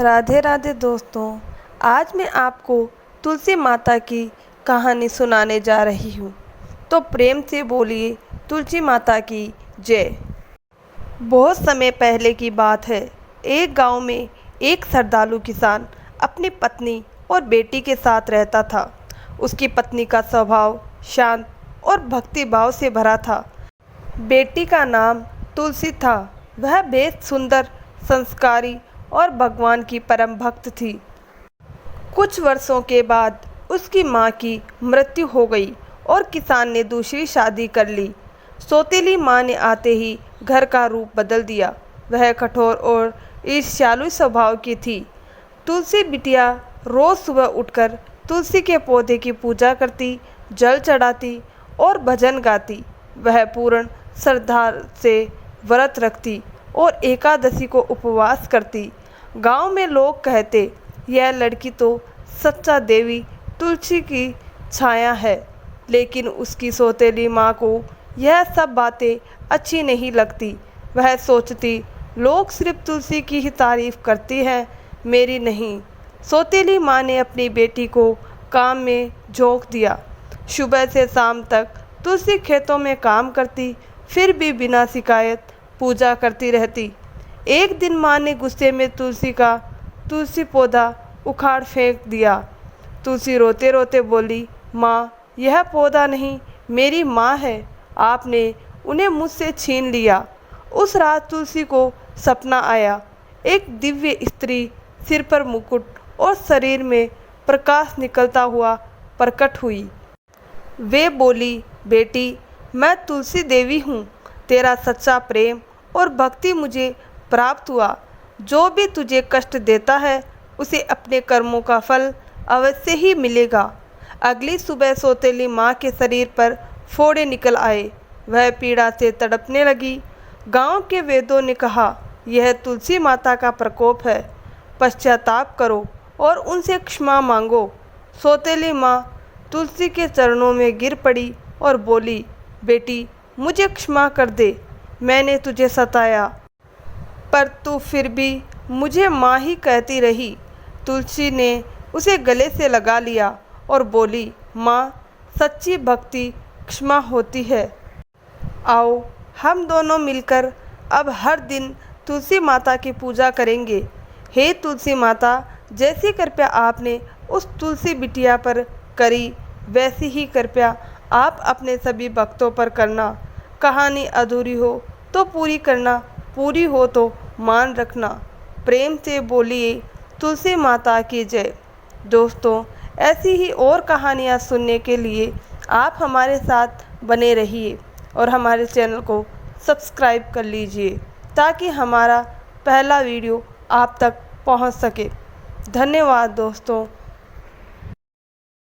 राधे राधे दोस्तों। आज मैं आपको तुलसी माता की कहानी सुनाने जा रही हूँ। तो प्रेम से बोलिए तुलसी माता की जय। बहुत समय पहले की बात है। एक गांव में एक श्रद्धालु किसान अपनी पत्नी और बेटी के साथ रहता था। उसकी पत्नी का स्वभाव शांत और भक्ति भाव से भरा था। बेटी का नाम तुलसी था। वह बेहद सुंदर, संस्कारी और भगवान की परम भक्त थी। कुछ वर्षों के बाद उसकी मां की मृत्यु हो गई और किसान ने दूसरी शादी कर ली। सौतेली मां ने आते ही घर का रूप बदल दिया। वह कठोर और ईर्ष्यालु स्वभाव की थी। तुलसी बिटिया रोज सुबह उठकर तुलसी के पौधे की पूजा करती, जल चढ़ाती और भजन गाती। वह पूर्ण श्रद्धा से व्रत रखती और एकादशी को उपवास करती। गांव में लोग कहते, यह लड़की तो सच्चा देवी तुलसी की छाया है। लेकिन उसकी सौतेली माँ को यह सब बातें अच्छी नहीं लगती। वह सोचती, लोग सिर्फ तुलसी की ही तारीफ करती हैं, मेरी नहीं। सौतेली माँ ने अपनी बेटी को काम में झोंक दिया। सुबह से शाम तक तुलसी खेतों में काम करती, फिर भी बिना शिकायत पूजा करती रहती। एक दिन माँ ने गुस्से में तुलसी पौधा उखाड़ फेंक दिया। तुलसी रोते रोते बोली, माँ, यह पौधा नहीं, मेरी माँ है। आपने उन्हें मुझसे छीन लिया। उस रात तुलसी को सपना आया। एक दिव्य स्त्री सिर पर मुकुट और शरीर में प्रकाश निकलता हुआ प्रकट हुई। वे बोली, बेटी, मैं तुलसी देवी हूँ। तेरा सच्चा प्रेम और भक्ति मुझे प्राप्त हुआ। जो भी तुझे कष्ट देता है उसे अपने कर्मों का फल अवश्य ही मिलेगा। अगली सुबह सौतेली माँ के शरीर पर फोड़े निकल आए। वह पीड़ा से तड़पने लगी। गांव के वेदों ने कहा, यह तुलसी माता का प्रकोप है। पश्चाताप करो और उनसे क्षमा मांगो। सौतेली माँ तुलसी के चरणों में गिर पड़ी और बोली, बेटी, मुझे क्षमा कर दे। मैंने तुझे सताया, पर तू फिर भी मुझे माँ ही कहती रही। तुलसी ने उसे गले से लगा लिया और बोली, माँ, सच्ची भक्ति क्षमा होती है। आओ हम दोनों मिलकर अब हर दिन तुलसी माता की पूजा करेंगे। हे तुलसी माता, जैसी कृपया आपने उस तुलसी बिटिया पर करी, वैसी ही कृपया आप अपने सभी भक्तों पर करना। कहानी अधूरी हो तो पूरी करना, पूरी हो तो मान रखना। प्रेम से बोलिए तुलसी माता की जय। दोस्तों, ऐसी ही और कहानियाँ सुनने के लिए आप हमारे साथ बने रहिए और हमारे चैनल को सब्सक्राइब कर लीजिए ताकि हमारा पहला वीडियो आप तक पहुंच सके। धन्यवाद दोस्तों।